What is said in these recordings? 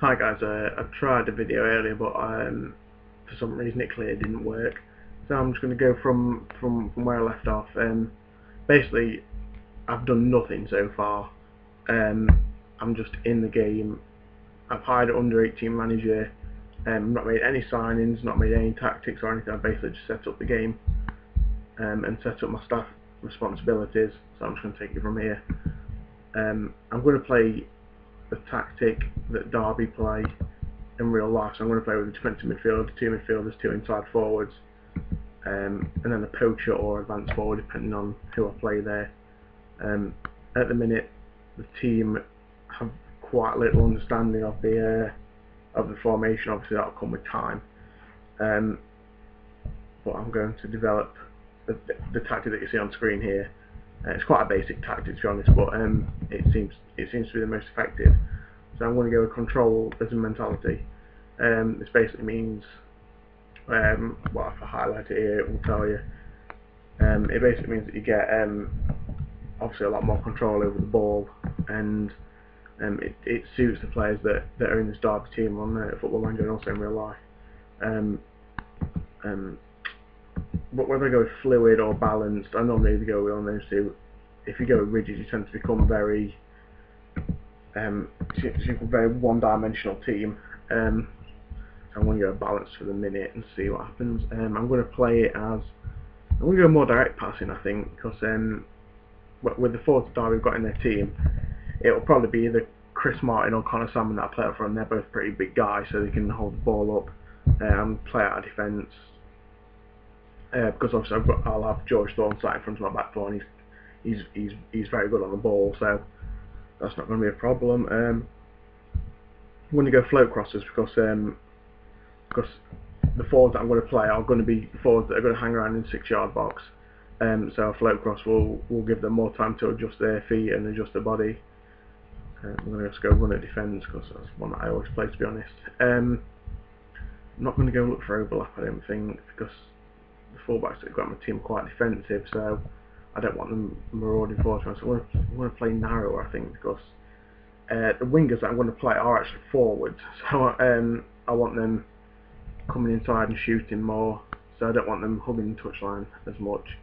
Hi guys, I tried a video earlier but for some reason it clearly didn't work. So I'm just going to go from where I left off. Basically, I've done nothing so far. Um, I'm just in the game. I've hired an under 18 manager. Not made any signings, not made any tactics or anything. I basically just set up the game and set up my staff responsibilities. So I'm just going to take it from here. I'm going to play the tactic that Derby play in real life. So I'm going to play with a defensive midfielder, two midfielders, two inside forwards, and then a poacher or advanced forward depending on who I play there. At the minute, the team have quite little understanding of the formation. Obviously, that'll come with time. But I'm going to develop the tactic that you see on screen here. It's quite a basic tactic to be honest, but it seems to be the most effective. So I'm going to go with control as a mentality. This basically means, well, if I highlight it here, it will tell you. It basically means that you get obviously a lot more control over the ball, and it suits the players that are in this Derby team on Football Manager and also in real life. But whether I go with fluid or balanced, I normally go with one of those two. If you go with rigid, you tend to become very very one-dimensional team. I'm going to go balanced for the minute and see what happens. I'm going to play it as I'm going to go more direct passing, I think, because with the forwards that we've got in their team, it'll probably be either Chris Martin or Connor Salmon that I play up for, and they're both pretty big guys, so they can hold the ball up and play out of defence. Because obviously I'll have George Thorne sat in front of my back four, and he's very good on the ball, so that's not going to be a problem. I'm going to go float crossers because the forwards that I'm going to play are going to be the forwards that are going to hang around in the 6-yard box. So a float cross will give them more time to adjust their feet and adjust their body. I'm going to just go run at defence because that's one that I always play, to be honest. I'm not going to go look for overlap, I don't think, because the fullbacks that I've got on my team are quite defensive, so I don't want them marauding forward. So I'm going to play narrower, I think, because the wingers that I'm going to play are actually forwards, so I want them coming inside and shooting more, so I don't want them hugging the touchline as much.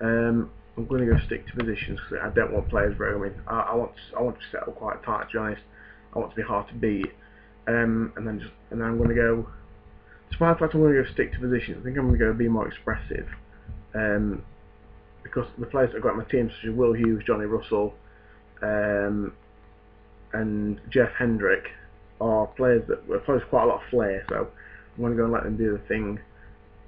I'm going to go stick to positions because I don't want players roaming. I want to settle quite tight, to be honest. I want to be hard to beat, and then I'm going to go. Despite the fact I'm going to go stick to positions, I think I'm going to go be more expressive, because the players that I've got in my team, such as Will Hughes, Johnny Russell, and Jeff Hendrick, are players that pose quite a lot of flair. So I'm going to go and let them do the thing.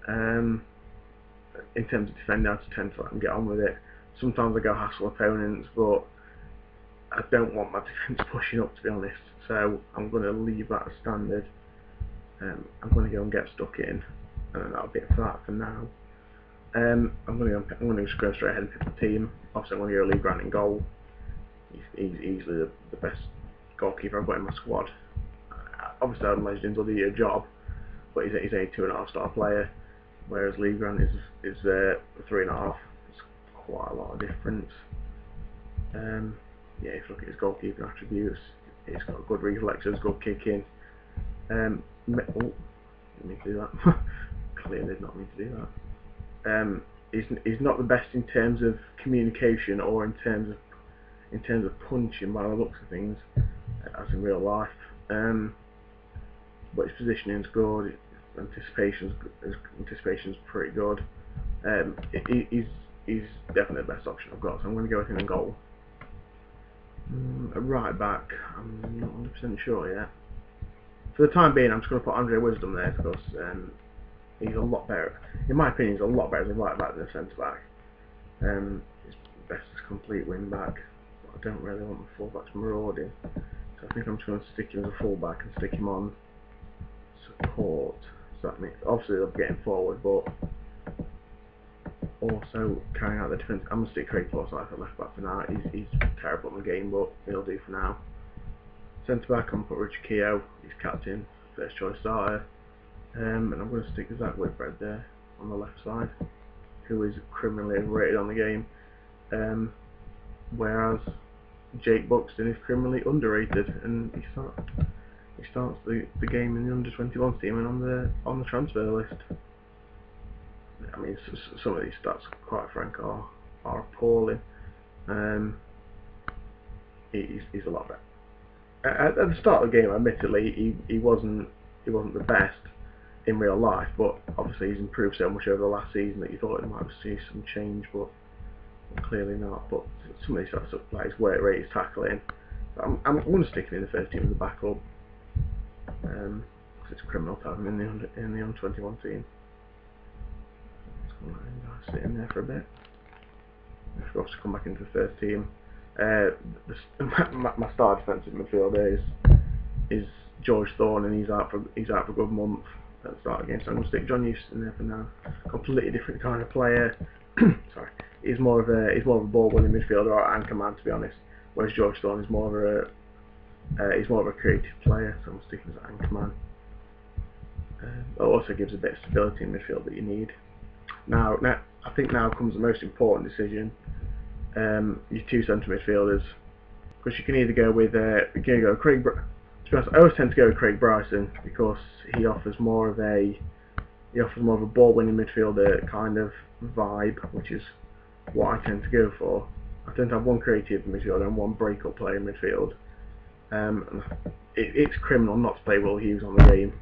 In terms of defending, I just tend to let them get on with it. Sometimes I go hassle opponents, but I don't want my defence pushing up, to be honest. So I'm going to leave that as standard. I'm going to go and get stuck in, and that'll be it for that for now. I'm going to just go straight ahead and pick the team. Obviously, I'm going to go Lee Grant in goal. He's easily the best goalkeeper I've got in my squad. Obviously, I'd imagine he'll do a job, but he's a 2.5-star player, whereas Lee Grant is 3.5. It's quite a lot of difference. Yeah, if you look at his goalkeeping attributes, he's got good reflexes, good kicking. Didn't mean to do that. Clearly did not mean to do that. He's not the best in terms of communication or in terms of punching by the looks of things, as in real life. But his positioning's good. Anticipation's pretty good. He's definitely the best option I've got, so I'm going to go with him in goal. At right back, I'm not 100% sure yet. For the time being, I'm just going to put Andre Wisdom there because he's a lot better. In my opinion, he's a lot better as a right back than a centre back. He's best as a complete wing back, but I don't really want my full backs marauding. So I think I'm just going to stick him as a full back and stick him on support. So that means obviously they'll get him forward, but also carrying out the defence. I'm going to stick Craig Forsyth at left back for now. He's terrible in the game, but he'll do for now. Centre back, I'm going to put Richard Keogh. He's captain, first choice starter. And I'm going to stick Zach Whitbread there on the left side, who is criminally overrated on the game, whereas Jake Buxton is criminally underrated, and he's starts the game in the under-21 team and on the transfer list. I mean, some of these stats, quite frankly, are appalling. He's a lot better. At the start of the game, admittedly, he wasn't the best in real life, but obviously he's improved so much over the last season that you thought he might see some change, but clearly not. But some of these stats, like his work rate, his tackling, I'm going to stick him in the first team as a backup. Because it's criminal to have him in the under-21 team. Just going to let him sit in there for a bit. If he wants to come back into the first team. My star defensive midfielder is George Thorne, and he's out for a good month at the start of the game. So I'm going to stick John Eustace in there for now. Completely different kind of player. Sorry, he's more of a ball-winning midfielder or anchorman, to be honest. Whereas George Thorne is more of a creative player. So I'm sticking as an anchorman. It also gives a bit of stability in midfield that you need. Now I think now comes the most important decision. Your two centre midfielders, because you can either go with Craig. To be honest, I always tend to go with Craig Bryson because he offers more of a ball-winning midfielder kind of vibe, which is what I tend to go for. I tend to have one creative midfielder and one break-up player in midfield. It's criminal not to play Will Hughes on the game.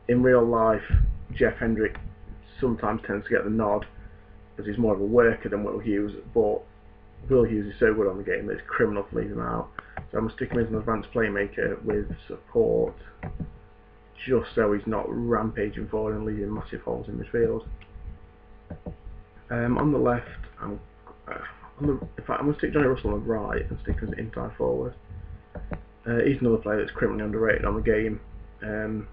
In real life, Jeff Hendrick sometimes tends to get the nod, because he's more of a worker than Will Hughes, but Will Hughes is so good on the game that it's criminal to leave him out. So I'm going to stick him as an advanced playmaker with support, just so he's not rampaging forward and leaving massive holes in midfield. On the left, in fact, I'm going to stick Johnny Russell on the right and stick him as inside forward. He's another player that's criminally underrated on the game. And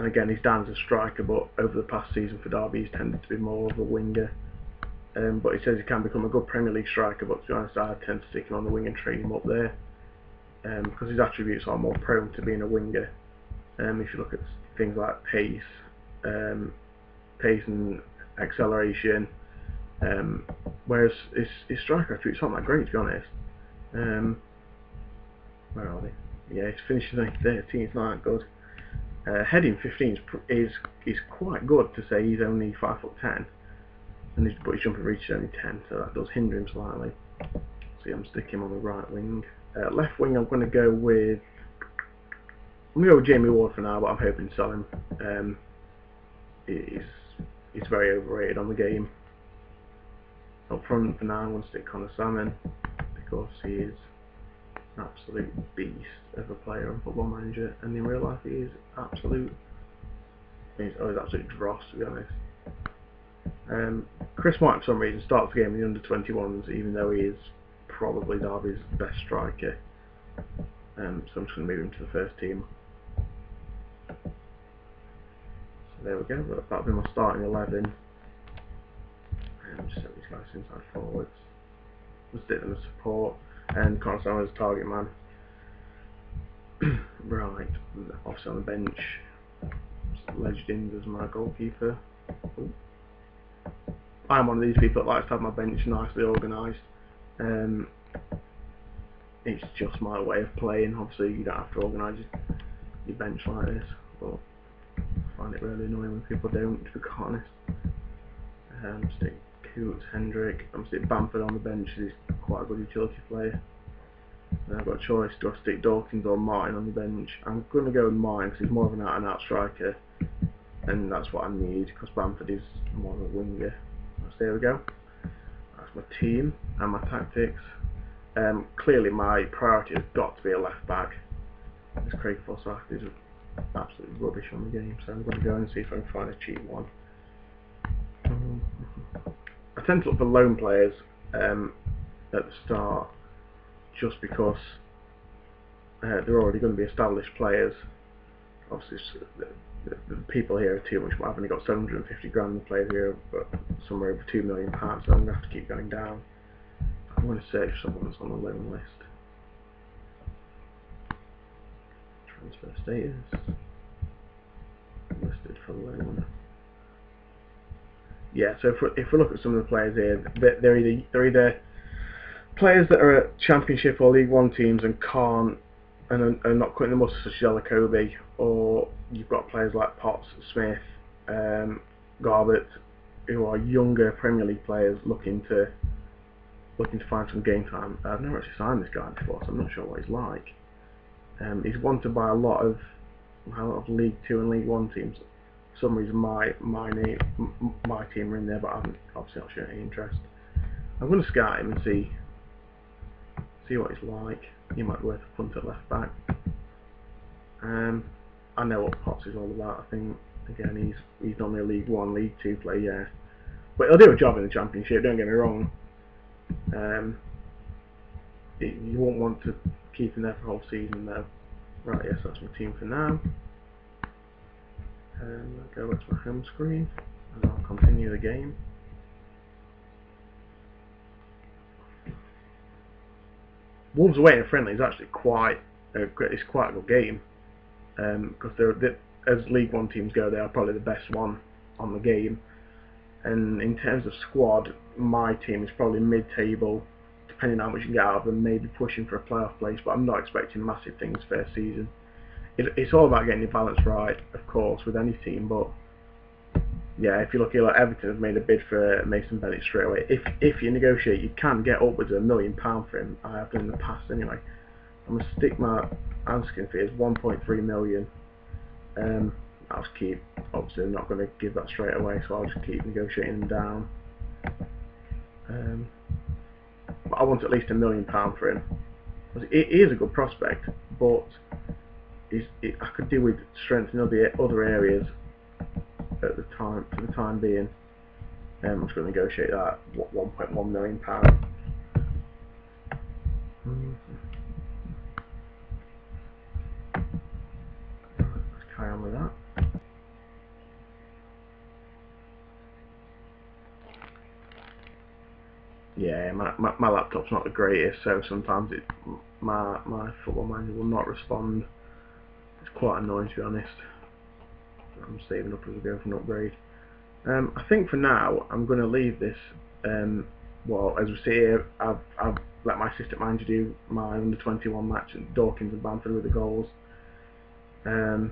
again, he's down as a striker, but over the past season for Derby, he's tended to be more of a winger. But he says he can become a good Premier League striker, but to be honest, I tend to stick him on the wing and train him up there. Because his attributes are more prone to being a winger. If you look at things like pace and acceleration, whereas his striker attributes aren't that great, to be honest. Where are they? Yeah, his finishing like 13, it's not that good. Heading 15 is quite good to say he's only 5'10", but his jumping reach is only 10, so that does hinder him slightly. So I'm sticking him on the right wing. Left wing, I'm going to go with Jamie Ward for now, but I'm hoping to sell him. He's very overrated on the game. Up front for now, I'm going to stick Connor Salmon because he is an absolute beast of a player on Football Manager, and in real life he's absolute dross, to be honest. Chris White, for some reason, starts the game in the under-21s, even though he is probably Derby's best striker. So I'm just going to move him to the first team. So there we go, that'll be my starting 11. Just set these guys inside forwards. We'll stick them as support, and Connor Salmon as target man. Right, obviously on the bench, Legend as my goalkeeper. Ooh. I'm one of these people that likes to have my bench nicely organised. It's just my way of playing. Obviously you don't have to organise your bench like this, but I find it really annoying when people don't, to be honest. Stick Coots, Hendrick, I'm sticking Bamford on the bench, he's quite a good utility player. Then I've got a choice, do I stick Dawkins or Martin on the bench? I'm going to go with Martin because he's more of an out-and-out striker, and that's what I need, because Bamford is more of a winger. So there we go. That's my team and my tactics. Clearly my priority has got to be a left back. This Craig Forsyth is absolutely rubbish on the game, so I'm going to go and see if I can find a cheap one. I tend to look for loan players at the start, just because they're already going to be established players. Obviously the people here are too much. I've only got 750 grand, the players here but somewhere over £2 million, so I'm going to have to keep going down. I'm going to search someone that's on the loan list. Transfer status, listed for loan. Yeah, so if we look at some of the players here, they're either players that are at Championship or League One teams and can't and not cutting the mustard such as Kobe, or you've got players like Potts, Smith, Garbett, who are younger Premier League players looking to find some game time. I've never actually signed this guy before, so I'm not sure what he's like. He's wanted by a lot of League 2 and League 1 teams. For some reason my team are in there, but I haven't obviously not shown any interest. I'm going to scout him and see what he's like. He might be worth a punt at left back. I know what Potts is all about. I think again he's normally a League 1, League 2 player, yeah. But he'll do a job in the Championship, don't get me wrong. You won't want to keep him there for the whole season though. Right, yes, that's my team for now. I'll go back to my home screen and I'll continue the game. Wolves away in a friendly is actually quite a good game, because as League 1 teams go, they are probably the best one on the game. And in terms of squad, my team is probably mid-table, depending on how much you can get out of them, maybe pushing for a playoff place, but I'm not expecting massive things first season. It's all about getting the balance right, of course, with any team, but yeah, if you look at like Everton have made a bid for Mason Bennett straight away. If you negotiate, you can get upwards of £1 million for him. I have done in the past anyway. I'm going to stick my asking fee as 1.3 million. I'll just keep, obviously I'm not going to give that straight away, so I'll just keep negotiating them down. But I want at least £1 million for him. He is a good prospect, but I could do with strengthening other areas at the time, for the time being. I'm just going to negotiate that £1.1 million. Let's carry on with that. Yeah, my laptop's not the greatest, so sometimes my football manager will not respond. It's quite annoying, to be honest. I'm saving up as we go for an upgrade. I think for now I'm going to leave this. Well, as we see here, I've let my assistant manager do my under-21 match at Dawkins and Bamford with the goals. I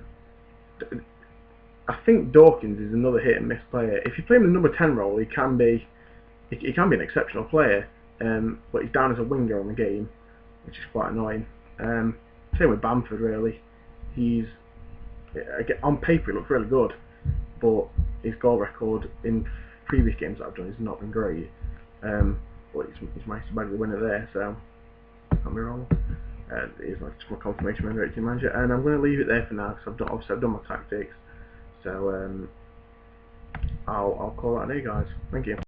think Dawkins is another hit and miss player. If you play him in the number 10 role, he can be an exceptional player, but he's down as a winger on the game, which is quite annoying. Same with Bamford, really. On paper he looks really good, but his goal record in previous games that I've done has not been great. But he's managed to bag the winner there, so can't be wrong. Here's my confirmation member, team manager, and I'm going to leave it there for now because I've done my tactics. So I'll call that a day, guys. Thank you.